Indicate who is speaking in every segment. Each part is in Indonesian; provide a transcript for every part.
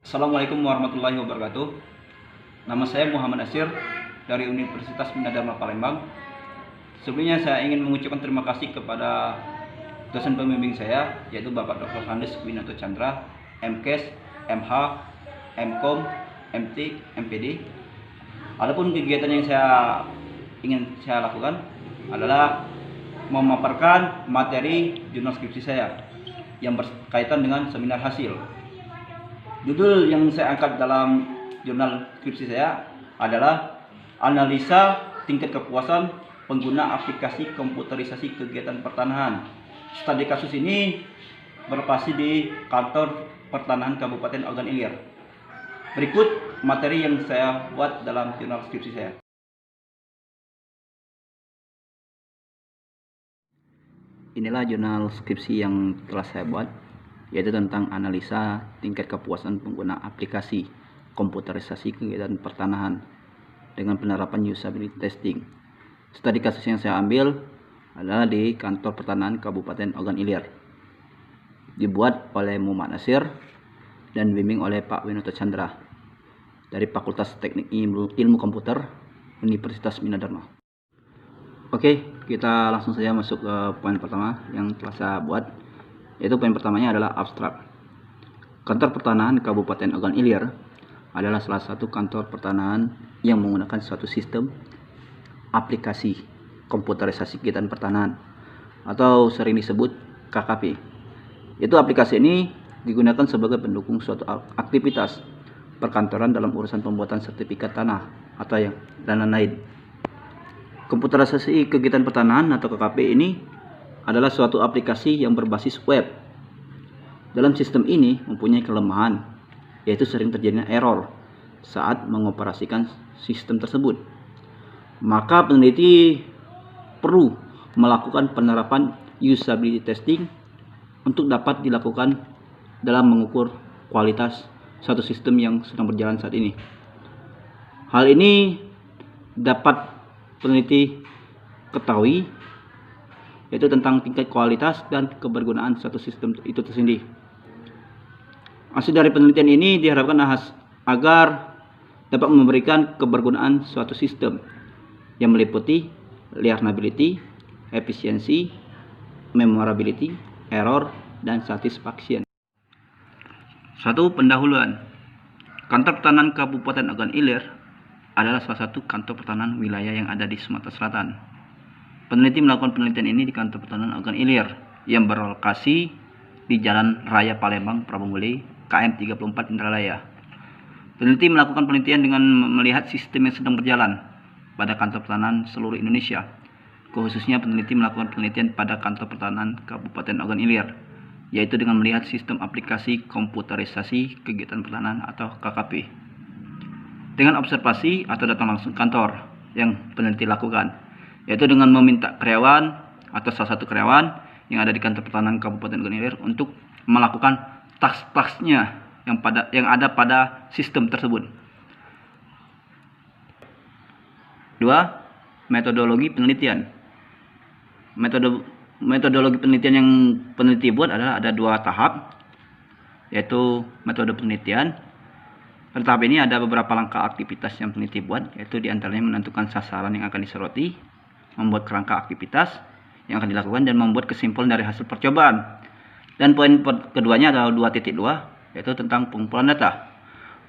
Speaker 1: Assalamualaikum warahmatullahi wabarakatuh. Nama saya Muhammad Nasir dari Universitas Minadharma Palembang. Sebelumnya saya ingin mengucapkan terima kasih kepada dosen pembimbing saya, yaitu Bapak Dr. Andes Winoto Chandra, MKes, MH, MKom, MT, MPD. Adapun kegiatan yang ingin saya lakukan adalah memaparkan materi jurnal skripsi saya yang berkaitan dengan seminar hasil. Judul yang saya angkat dalam jurnal skripsi saya adalah analisa tingkat kepuasan pengguna aplikasi komputerisasi kegiatan pertanahan. Studi kasus ini berlokasi di kantor pertanahan Kabupaten Ogan Ilir. Berikut materi yang saya buat dalam jurnal skripsi saya. Inilah jurnal skripsi yang telah saya buat, yaitu tentang analisa tingkat kepuasan pengguna aplikasi komputerisasi kegiatan pertanahan dengan penerapan usability testing. Studi kasus yang saya ambil adalah di kantor pertanahan Kabupaten Ogan Ilir, dibuat oleh Muhammad Nasir dan bimbing oleh Pak Winoto Chandra dari Fakultas Teknik Ilmu Komputer Universitas Minadharma. Oke, kita langsung saja masuk ke poin pertama yang telah saya buat, yaitu poin pertamanya adalah abstrak. Kantor Pertanahan Kabupaten Ogan Ilir adalah salah satu kantor pertanahan yang menggunakan suatu sistem aplikasi komputerisasi kegiatan pertanahan atau sering disebut KKP. Itu aplikasi ini digunakan sebagai pendukung suatu aktivitas perkantoran dalam urusan pembuatan sertifikat tanah atau dan lain-lain. Komputerisasi kegiatan pertanahan atau KKP ini adalah suatu aplikasi yang berbasis web. Dalam sistem ini mempunyai kelemahan, yaitu sering terjadinya error saat mengoperasikan sistem tersebut. Maka peneliti perlu melakukan penerapan usability testing untuk dapat dilakukan dalam mengukur kualitas suatu sistem yang sedang berjalan saat ini. Hal ini dapat peneliti ketahui, yaitu tentang tingkat kualitas dan kebergunaan suatu sistem itu tersendiri. Hasil dari penelitian ini diharapkan agar dapat memberikan kebergunaan suatu sistem yang meliputi learnability, efisiensi, memorability, error, dan satisfaction. 1. Pendahuluan. Kantor Pertanahan Kabupaten Ogan Ilir adalah salah satu kantor pertanahan wilayah yang ada di Sumatera Selatan. Peneliti melakukan penelitian ini di kantor pertanahan Ogan Ilir yang berlokasi di Jalan Raya Palembang, Prabongbeli, KM 34 Indralaya. Peneliti melakukan penelitian dengan melihat sistem yang sedang berjalan pada kantor pertanahan seluruh Indonesia. Khususnya peneliti melakukan penelitian pada kantor pertanahan Kabupaten Ogan Ilir, yaitu dengan melihat sistem aplikasi komputerisasi kegiatan pertanahan atau KKP. Dengan observasi atau datang langsung kantor yang peneliti lakukan, yaitu dengan meminta karyawan atau salah satu karyawan yang ada di kantor pertanahan Kabupaten Ogan Ilir untuk melakukan task-tasknya yang ada pada sistem tersebut. 2. Metodologi penelitian. Metodologi penelitian yang peneliti buat adalah ada 2 tahap, yaitu metode penelitian. Pada tahap ini ada beberapa langkah aktivitas yang peneliti buat, yaitu diantaranya menentukan sasaran yang akan disoroti, membuat kerangka aktivitas yang akan dilakukan, dan membuat kesimpulan dari hasil percobaan. Dan poin keduanya adalah 2.2, yaitu tentang pengumpulan data.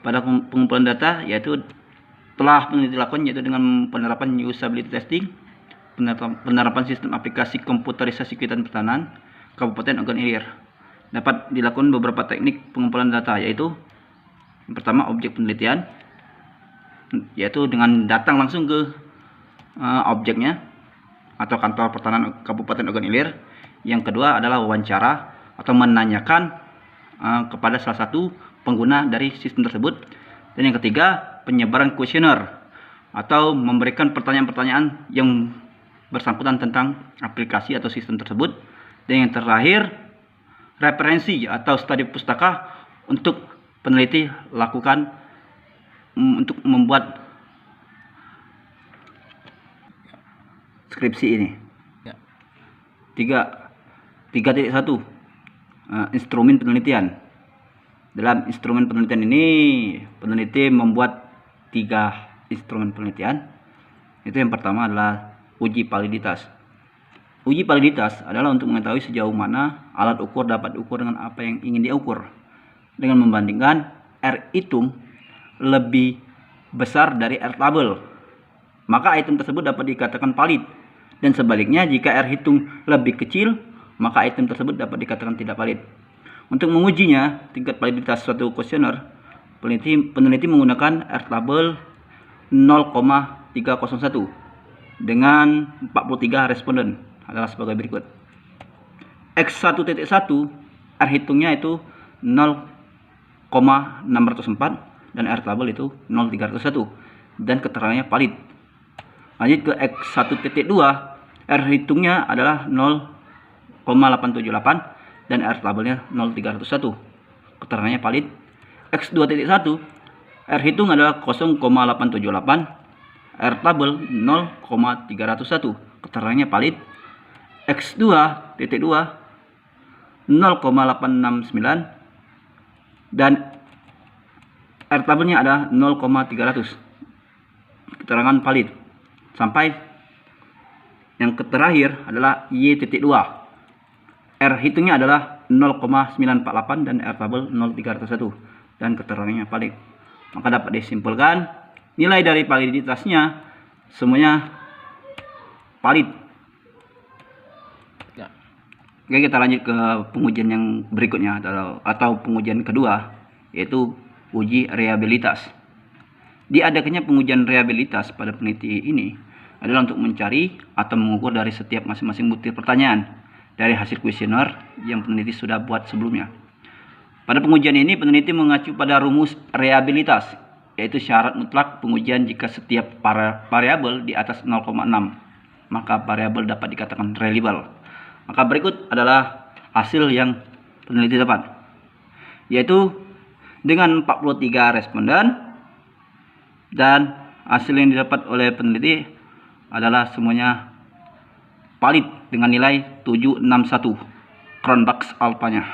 Speaker 1: Pada pengumpulan data, yaitu telah peneliti lakukan, yaitu dengan penerapan usability testing, penerapan sistem aplikasi komputerisasi kegiatan pertanahan Kabupaten Ogan Ilir. Dapat dilakukan beberapa teknik pengumpulan data, yaitu yang pertama objek penelitian, yaitu dengan datang langsung ke objeknya atau kantor pertanahan Kabupaten Ogan Ilir. Yang kedua adalah wawancara atau menanyakan kepada salah satu pengguna dari sistem tersebut. Dan yang ketiga, penyebaran kuesioner atau memberikan pertanyaan-pertanyaan yang bersangkutan tentang aplikasi atau sistem tersebut. Dan yang terakhir, referensi atau studi pustaka untuk peneliti lakukan untuk membuat skripsi ini. 3.1 instrumen penelitian. Dalam instrumen penelitian ini, peneliti membuat 3 instrumen penelitian. Itu yang pertama adalah uji validitas. Uji validitas adalah untuk mengetahui sejauh mana alat ukur dapat diukur dengan apa yang ingin diukur, dengan membandingkan R hitung lebih besar dari R tabel, maka item tersebut dapat dikatakan valid. Dan sebaliknya, jika R hitung lebih kecil, maka item tersebut dapat dikatakan tidak valid. Untuk mengujinya, tingkat validitas suatu kuesioner, peneliti menggunakan R tabel 0,301 dengan 43 responden adalah sebagai berikut. X1.1 R hitungnya itu 0,604 dan R tabel itu 0,301 dan keterangannya valid. Lanjut ke X1.2, R hitungnya adalah 0,878 dan R tabelnya 0,301, keterangannya valid. X2.1, R hitung adalah 0,878, R tabel 0,301, keterangannya valid. X2.2 0,869 dan R tabelnya ada 0,300, keterangan valid. Sampai yang terakhir adalah Y.2, R hitungnya adalah 0,948 dan R tabel 0,301 dan keterangannya valid. Maka dapat disimpulkan nilai dari validitasnya semuanya valid. Oke, kita lanjut ke pengujian yang berikutnya atau pengujian kedua, yaitu uji reliabilitas. Diadakannya pengujian reliabilitas pada peneliti ini adalah untuk mencari atau mengukur dari setiap masing-masing butir pertanyaan dari hasil kuesioner yang peneliti sudah buat sebelumnya. Pada pengujian ini, peneliti mengacu pada rumus reliabilitas, yaitu syarat mutlak pengujian jika setiap variabel di atas 0,6, maka variabel dapat dikatakan reliable. Maka berikut adalah hasil yang peneliti dapat, yaitu dengan 43 responden, dan hasil yang didapat oleh peneliti adalah semuanya valid dengan nilai 761 Cronbach's alpha-nya.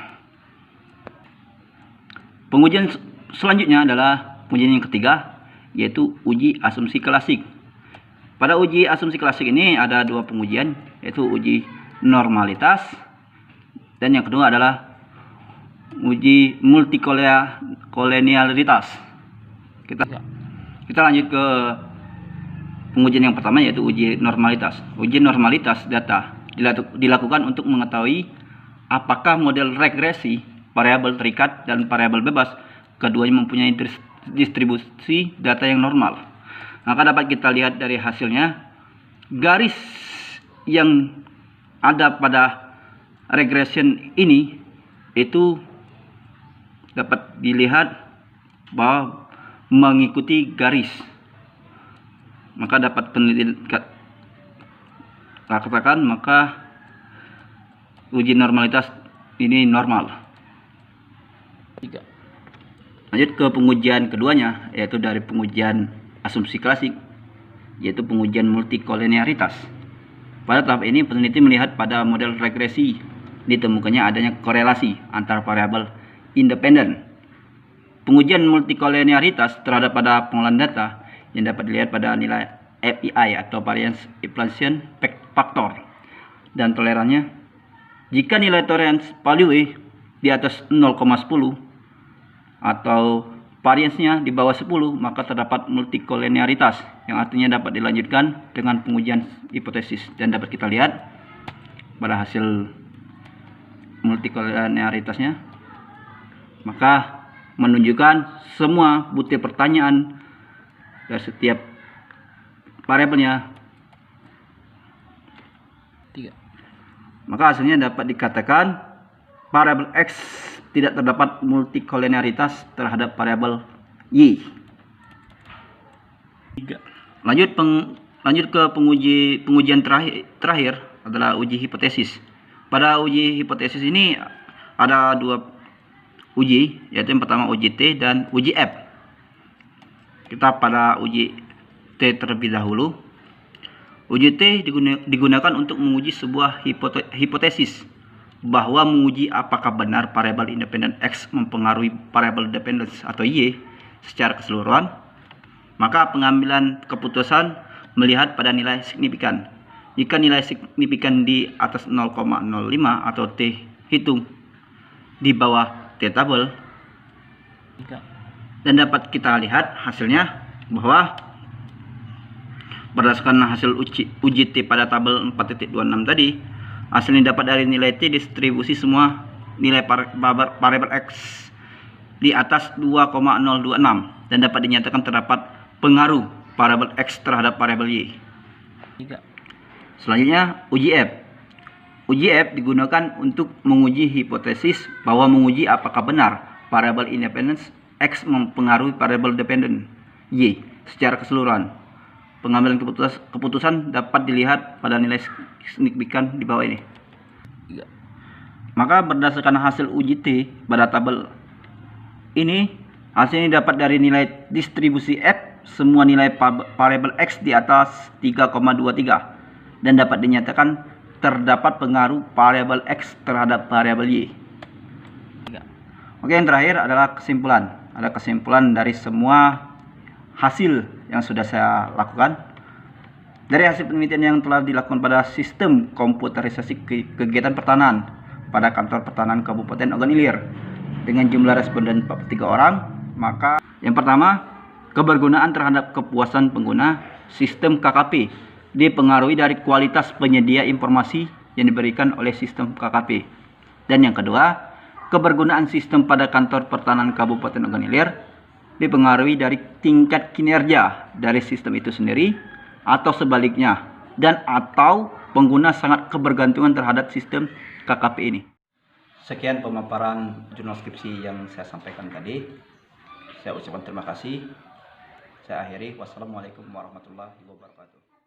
Speaker 1: Pengujian selanjutnya adalah pengujian yang ketiga, yaitu uji asumsi klasik. Pada uji asumsi klasik ini ada 2 pengujian, yaitu uji normalitas dan yang kedua adalah uji multikolenialitas. Kita lanjut ke pengujian yang pertama, yaitu uji normalitas. Uji normalitas data dilakukan untuk mengetahui apakah model regresi variabel terikat dan variabel bebas keduanya mempunyai distribusi data yang normal. Maka dapat kita lihat dari hasilnya, garis yang ada pada regression ini itu dapat dilihat bahwa mengikuti garis. Maka dapat peneliti katakan maka uji normalitas ini normal. Lanjut ke pengujian keduanya, yaitu dari pengujian asumsi klasik, yaitu pengujian multikolenialitas. Pada tahap ini, peneliti melihat pada model regresi ditemukannya adanya korelasi antar variabel independen. Pengujian multikolenialitas terhadap pada pengolahan data yang dapat dilihat pada nilai FEI atau variance inflation factor dan tolerannya. Jika nilai tolerance value di atas 0,10 atau variance-nya di bawah 10, maka terdapat multikolenialitas, yang artinya dapat dilanjutkan dengan pengujian hipotesis. Dan dapat kita lihat pada hasil multikolenialitasnya, maka menunjukkan semua butir pertanyaan dari setiap variabelnya 3. Maka hasilnya dapat dikatakan variabel X tidak terdapat multikolenialitas terhadap variabel Y. Lanjut ke pengujian terakhir adalah uji hipotesis. Pada uji hipotesis ini ada 2 uji, yaitu yang pertama uji T dan uji F. Kita pada uji T terlebih dahulu. Uji T digunakan untuk menguji sebuah hipotesis bahwa menguji apakah benar variabel independen X mempengaruhi variabel dependence atau Y secara keseluruhan, maka pengambilan keputusan melihat pada nilai signifikan. Jika nilai signifikan di atas 0,05 atau T hitung di bawah T tabel, dan dapat kita lihat hasilnya bahwa berdasarkan hasil uji T pada tabel 4.26 tadi, hasilnya dapat dari nilai T distribusi semua nilai variabel X di atas 2,026 dan dapat dinyatakan terdapat pengaruh variabel X terhadap variabel Y. Selanjutnya, uji F. Uji F digunakan untuk menguji hipotesis bahwa menguji apakah benar variabel independence X mempengaruhi variabel dependent Y secara keseluruhan. Pengambilan keputusan dapat dilihat pada nilai signifikan di bawah ini. Maka berdasarkan hasil uji T pada tabel ini, hasilnya dapat dari nilai distribusi F semua nilai variabel X di atas 3,23 dan dapat dinyatakan terdapat pengaruh variabel X terhadap variabel Y. Oke, yang terakhir adalah kesimpulan. Ada kesimpulan dari semua hasil yang sudah saya lakukan. Dari hasil penelitian yang telah dilakukan pada sistem komputerisasi kegiatan pertanahan pada kantor pertanahan Kabupaten Ogan Ilir dengan jumlah responden 43 orang, maka yang pertama, kebergunaan terhadap kepuasan pengguna sistem KKP dipengaruhi dari kualitas penyedia informasi yang diberikan oleh sistem KKP. Dan yang kedua, kebergunaan sistem pada kantor pertanahan Kabupaten Ogan Ilir dipengaruhi dari tingkat kinerja dari sistem itu sendiri atau sebaliknya, dan atau pengguna sangat kebergantungan terhadap sistem KKP ini. Sekian pemaparan jurnal skripsi yang saya sampaikan tadi. Saya ucapkan terima kasih. Saya akhiri. Wassalamualaikum warahmatullahi wabarakatuh.